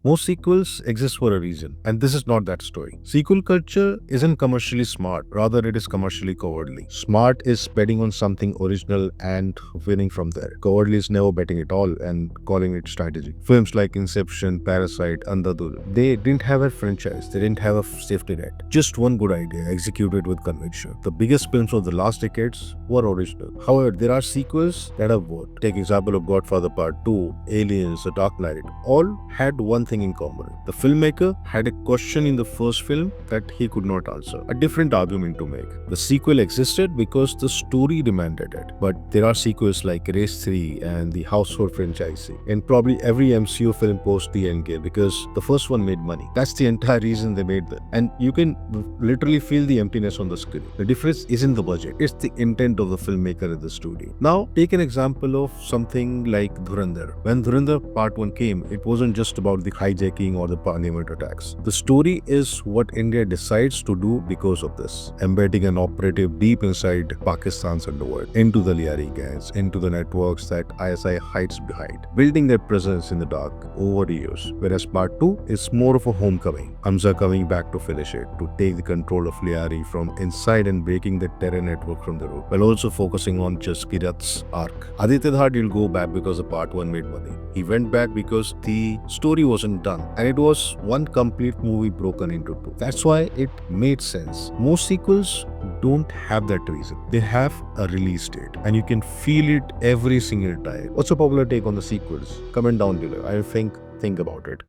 Most sequels exist for a reason, and this is not that story. Sequel culture isn't commercially smart, rather it is commercially cowardly. Smart is betting on something original and winning from there. Cowardly is never betting at all and calling it strategy. Films like Inception, Parasite, Andhadhun, they didn't have a franchise, they didn't have a safety net. Just one good idea executed with conviction. The biggest films of the last decades were original. However, there are sequels that have worked. Take example of Godfather Part 2, Aliens, The Dark Knight. All had one thing in common. The filmmaker had a question in the first film that he could not answer. A different argument to make. The sequel existed because the story demanded it. But there are sequels like Race 3 and the household franchise, and probably every MCU film post the Endgame because the first one made money. That's the entire reason they made them. And you can literally feel the emptiness on the screen. The difference isn't the budget, it's the intent of the filmmaker in the studio. Now, take an example of something like Dhurandhar. When Dhurandhar Part 1 came, it wasn't just about the hijacking or the parliament attacks. The story is what India decides to do because of this, embedding an operative deep inside Pakistan's underworld, into the Liari gangs, into the networks that ISI hides behind, building their presence in the dark over the years. Whereas Part 2 is more of a homecoming. Hamza coming back to finish it, to take the control of Liari from inside and breaking the terror network from the root, while also focusing on just Kirat's arc. Aditya Dhar will go back because the Part 1 made money. He went back because the story wasn't done, and it was one complete movie broken into two. That's why it made sense. Most sequels don't have that reason. They have a release date, and you can feel it every single time. What's your popular take on the sequels? Comment down below. I think about it.